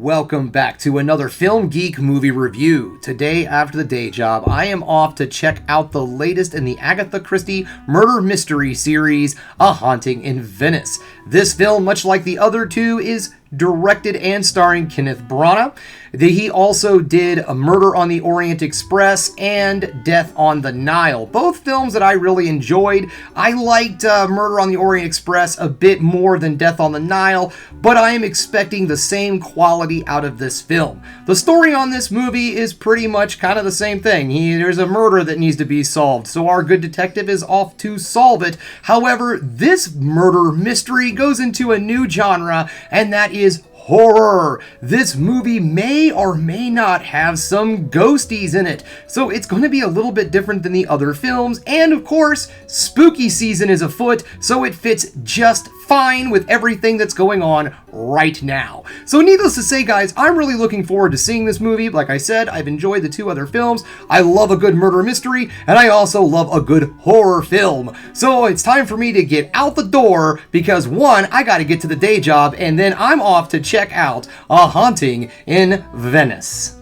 welcome back to another Film Geek movie review. Today, after the day job, I am off to check out the latest in the Agatha Christie murder mystery series, A Haunting in Venice. This film, much like the other two, is directed and starring Kenneth Branagh. He also did A Murder on the Orient Express and Death on the Nile, both films that I really enjoyed. I liked Murder on the Orient Express a bit more than Death on the Nile, but I am expecting the same quality out of this film. The story on this movie is pretty much kind of the same thing. There's a murder that needs to be solved, so our good detective is off to solve it. However, this murder mystery goes into a new genre, and that is horror. This movie may or may not have some ghosties in it, so it's going to be a little bit different than the other films, and of course, spooky season is afoot, so it fits just fine with everything that's going on right now. So needless to say, guys, I'm really looking forward to seeing this movie. Like I said, I've enjoyed the two other films. I love a good murder mystery, and I also love a good horror film. So it's time for me to get out the door because, one, I gotta get to the day job, and then I'm off to check out A Haunting in Venice.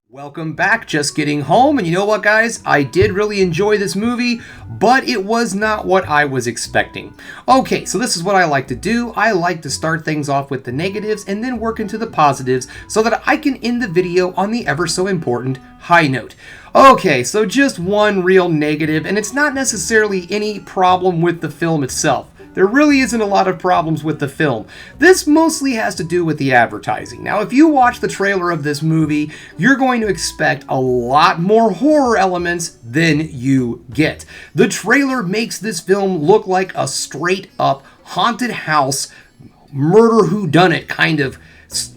Welcome back, just getting home, and you know what, guys? I did really enjoy this movie, but it was not what I was expecting. Okay, so this is what I like to do. I like to start things off with the negatives and then work into the positives so that I can end the video on the ever so important high note. Okay, so just one real negative, and it's not necessarily any problem with the film itself. There really isn't a lot of problems with the film. This mostly has to do with the advertising. Now, if you watch the trailer of this movie, you're going to expect a lot more horror elements than you get. The trailer makes this film look like a straight-up haunted house, murder whodunit kind of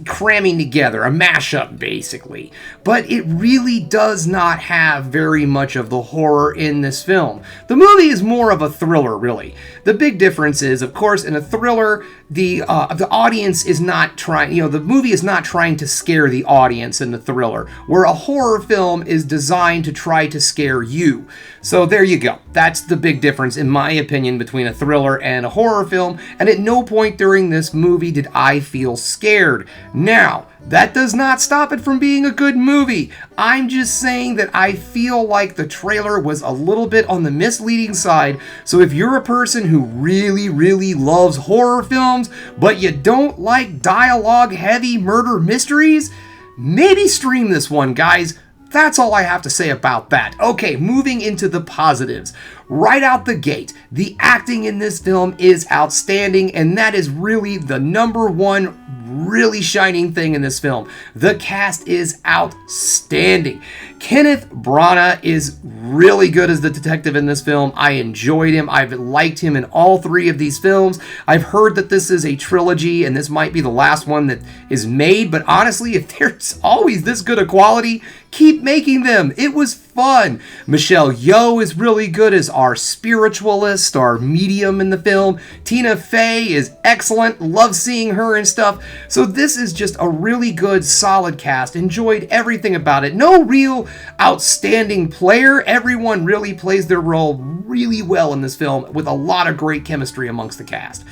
cramming together, a mashup basically. But it really does not have very much of the horror in this film. The movie is more of a thriller, really. The big difference is, of course, in a thriller, the audience is not trying, the movie is not trying to scare the audience in the thriller, where a horror film is designed to try to scare you. So there you go. That's the big difference, in my opinion, between a thriller and a horror film, and at no point during this movie did I feel scared. Now, that does not stop it from being a good movie. I'm just saying that I feel like the trailer was a little bit on the misleading side, so if you're a person who really, really loves horror films, but you don't like dialogue-heavy murder mysteries, maybe stream this one, guys. That's all I have to say about that. Okay, moving into the positives. Right out the gate, the acting in this film is outstanding, and that is really the number one really shining thing in this film. The cast is outstanding. Kenneth Branagh is really good as the detective in this film. I enjoyed him. I've liked him in all three of these films. I've heard that this is a trilogy, and this might be the last one that is made, but honestly, if there's always this good a quality, keep making them. It was fun. Michelle Yeoh is really good as our spiritualist, our medium in the film. Tina Fey is excellent. Love seeing her and stuff. So this is just a really good, solid cast. Enjoyed everything about it. No real outstanding player. Everyone really plays their role really well in this film with a lot of great chemistry amongst the cast.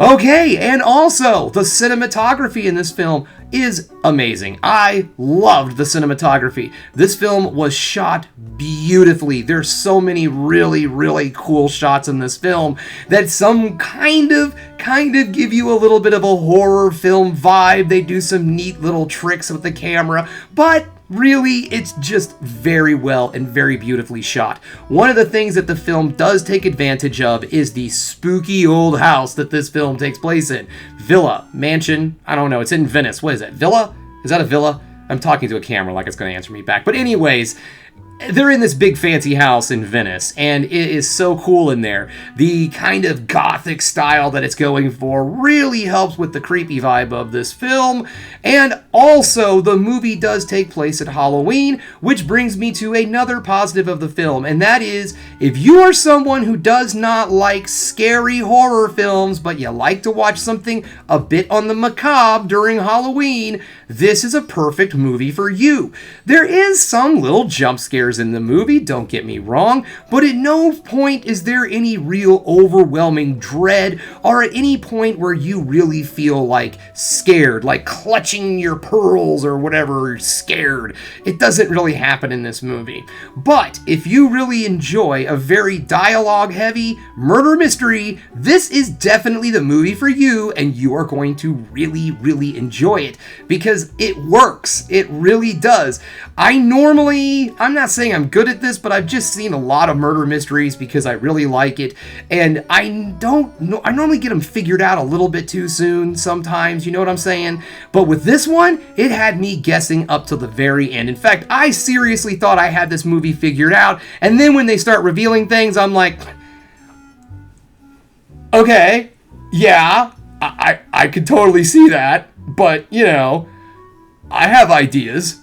Okay, and also, the cinematography in this film is amazing. I loved the cinematography. This film was shot beautifully. There's so many really, really cool shots in this film that some kind of give you a little bit of a horror film vibe. They do some neat little tricks with the camera, but really, it's just very well and very beautifully shot. One of the things that the film does take advantage of is the spooky old house that this film takes place in. Villa, mansion, I don't know, it's in Venice. What is it? Villa? Is that a villa? I'm talking to a camera like it's going to answer me back. But anyways, they're in this big fancy house in Venice, and it is so cool in there. The kind of gothic style that it's going for really helps with the creepy vibe of this film. And also, the movie does take place at Halloween, which brings me to another positive of the film, and that is, if you are someone who does not like scary horror films, but you like to watch something a bit on the macabre during Halloween, this is a perfect movie for you. There is some little jump scares in the movie, don't get me wrong, but at no point is there any real overwhelming dread or at any point where you really feel like scared, like clutching your pearls or whatever, scared. It doesn't really happen in this movie. But if you really enjoy a very dialogue-heavy murder mystery, this is definitely the movie for you, and you are going to really, really enjoy it because it works. It really does. I'm not saying I'm good at this, but I've just seen a lot of murder mysteries because I really like it, and I normally get them figured out a little bit too soon sometimes, you know what I'm saying? But with this one, it had me guessing up to the very end. In fact, I seriously thought I had this movie figured out, and then when they start revealing things, I'm like, okay, yeah, I could totally see that, but, you know, I have ideas.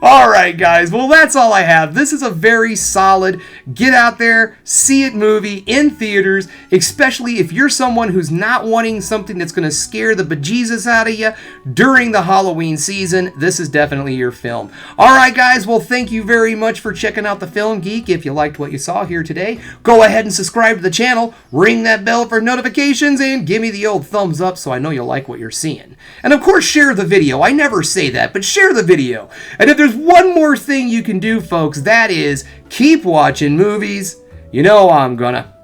Alright guys, well that's all I have. This is a very solid, get out there, see it movie in theaters, especially if you're someone who's not wanting something that's going to scare the bejesus out of you during the Halloween season. This is definitely your film. Alright guys, well thank you very much for checking out the Film Geek. If you liked what you saw here today, go ahead and subscribe to the channel, ring that bell for notifications, and give me the old thumbs up so I know you'll like what you're seeing. And of course share the video. I never say that, but share the video. And if there's one more thing you can do, folks, that is keep watching movies. You know I'm gonna.